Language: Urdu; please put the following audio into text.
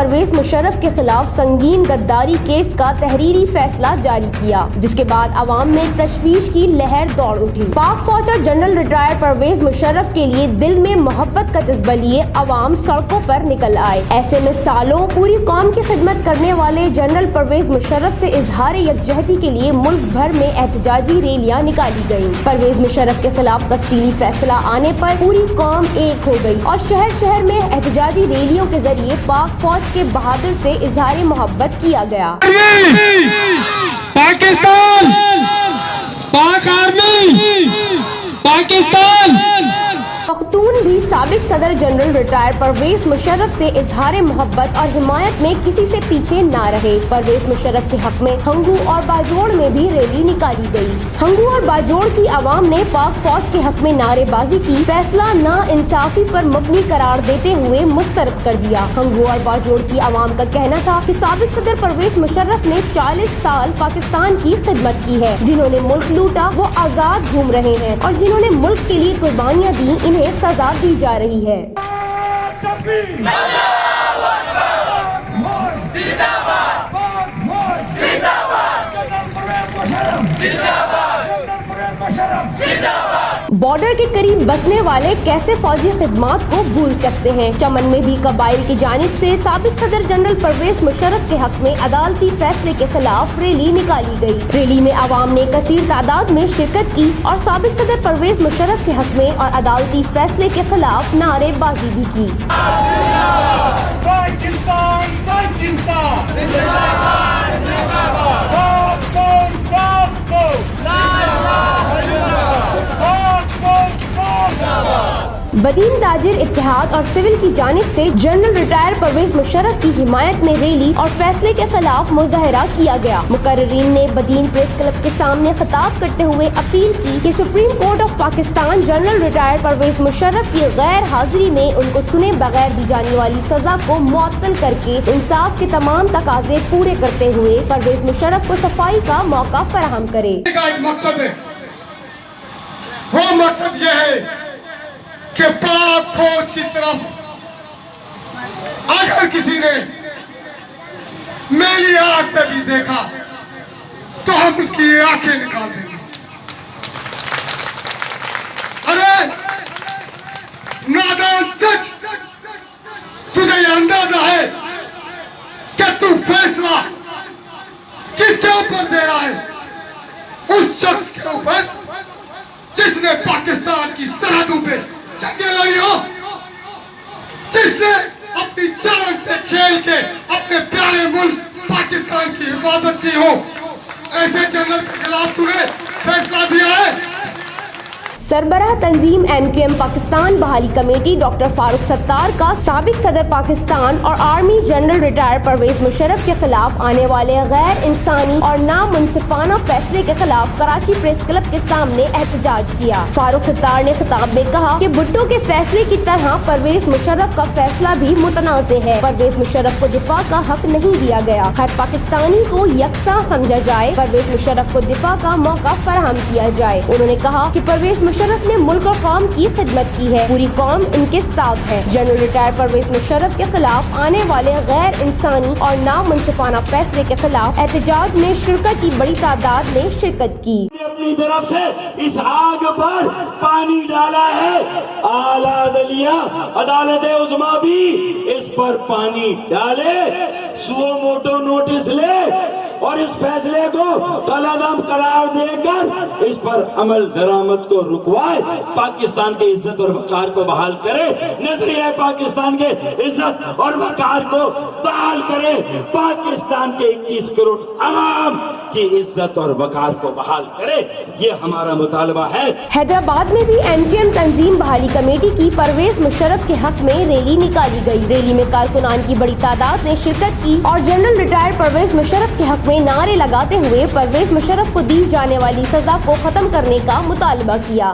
پرویز مشرف کے خلاف سنگین غداری کیس کا تحریری فیصلہ جاری کیا، جس کے بعد عوام میں تشویش کی لہر دوڑ اٹھی۔ پاک فوج اور جنرل ریٹائر پرویز مشرف کے لیے دل میں محبت کا جذبہ لیے عوام سڑکوں پر نکل آئے۔ ایسے میں سالوں پوری قوم کی خدمت کرنے والے جنرل پرویز مشرف سے اظہار یکجہتی کے لیے ملک بھر میں احتجاجی ریلیاں نکالی گئیں۔ پرویز مشرف کے خلاف تفصیلی فیصلہ آنے پر پوری قوم ایک ہو گئی اور شہر شہر میں احتجاجی ریلیوں کے ذریعے پاک فوج کے بہادر سے اظہار محبت کیا گیا۔ پاکستان، پاک آرمی، پاکستان۔ پختون بھی سابق صدر جنرل ریٹائر پرویز مشرف سے اظہار محبت اور حمایت میں کسی سے پیچھے نہ رہے۔ پرویز مشرف کے حق میں ہنگو اور باجوڑ میں بھی ریلی نکالی گئی۔ ہنگو اور باجوڑ کی عوام نے پاک فوج کے حق میں نعرے بازی کی، فیصلہ نا انصافی پر مبنی قرار دیتے ہوئے مسترد کر دیا۔ ہنگو اور باجوڑ کی عوام کا کہنا تھا کہ سابق صدر پرویز مشرف نے 40 سال پاکستان کی خدمت کی ہے، جنہوں نے ملک لوٹا وہ آزاد گھوم رہے ہیں اور جنہوں نے ملک کے لیے قربانیاں دی انہیں سزا دی جا رہی ہے۔ بارڈر کے قریب بسنے والے کیسے فوجی خدمات کو بھول سکتے ہیں؟ چمن میں بھی قبائل کی جانب سے سابق صدر جنرل پرویز مشرف کے حق میں عدالتی فیصلے کے خلاف ریلی نکالی گئی۔ ریلی میں عوام نے کثیر تعداد میں شرکت کی اور سابق صدر پرویز مشرف کے حق میں اور عدالتی فیصلے کے خلاف نعرے بازی بھی کی۔ بدین تاجر اتحاد اور سول کی جانب سے جنرل ریٹائر پرویز مشرف کی حمایت میں ریلی اور فیصلے کے خلاف مظاہرہ کیا گیا۔ مقررین نے بدین پریس کلب کے سامنے خطاب کرتے ہوئے اپیل کی کہ supreme court of Pakistan general retire Pervez Musharraf کی غیر حاضری میں ان کو سنے بغیر دی جانے والی سزا کو معطل کر کے انصاف کے تمام تقاضے پورے کرتے ہوئے پرویز مشرف کو صفائی کا موقع فراہم کرے۔ مقصد ہے، وہ مقصد یہ ہے کہ پاک فوج کی طرف اگر کسی نے میلی آنکھ سے بھی دیکھا تو ہم اس کی آنکھیں نکال دیں گے۔ ارے نادان جج، تجھے یہ اندازہ ہے کہ تو فیصلہ کس کے اوپر دے رہا ہے؟ اس شخص کے اوپر جس نے پاکستان کی سرحدوں پہ جنگیں لڑی ہو، جس نے اپنی جان سے کھیل کے اپنے پیارے ملک پاکستان کی حفاظت کی ہو، ایسے جنرل کے خلاف تو نے فیصلہ دیا ہے۔ سربراہ تنظیم MQM پاکستان بحالی کمیٹی ڈاکٹر فاروق ستار کا سابق صدر پاکستان اور army general retire Pervez Musharraf کے خلاف آنے والے غیر انسانی اور نامنصفانہ فیصلے کے خلاف کراچی پریس کلب کے سامنے احتجاج کیا۔ فاروق ستار نے خطاب میں کہا کہ بھٹو کے فیصلے کی طرح پرویز مشرف کا فیصلہ بھی متنازع ہے۔ پرویز مشرف کو دفاع کا حق نہیں دیا گیا، ہر پاکستانی کو یکساں سمجھا جائے، پرویز مشرف کو دفاع کا موقع فراہم کیا جائے۔ انہوں نے کہا کہ پرویز مشرف نے ملک اور قوم کی خدمت کی ہے، پوری قوم ان کے ساتھ ہے۔ جنرل ریٹائر پرویز مشرف کے خلاف آنے والے غیر انسانی اور نامنصفانہ فیصلے کے خلاف احتجاج میں شرکت کی بڑی تعداد نے شرکت کی۔ اپنی طرف سے اس آگ پر پانی ڈالا ہے، اعلیٰ عدلیہ عدالت عظمیٰ بھی اس پر پانی ڈالے، سو موٹو نوٹس لے اور اس فیصلے کو قلعدم قرار دے کر اس پر عمل درآمد کو رکوائے، پاکستان کے عزت اور وقار کو بحال کرے، نظریہ پاکستان کے عزت اور وقار کو بحال کرے، پاکستان کے 21 کروڑ عوام کی عزت اور وقار کو بحال کرے، یہ ہمارا مطالبہ ہے۔ حیدرآباد میں بھی MQM تنظیم بحالی کمیٹی کی پرویز مشرف کے حق میں ریلی نکالی گئی۔ ریلی میں کارکنان کی بڑی تعداد نے شرکت کی اور جنرل ریٹائر پرویز مشرف کے حق میں نعرے لگاتے ہوئے پرویز مشرف کو دی جانے والی سزا کو ختم کرنے کا مطالبہ کیا۔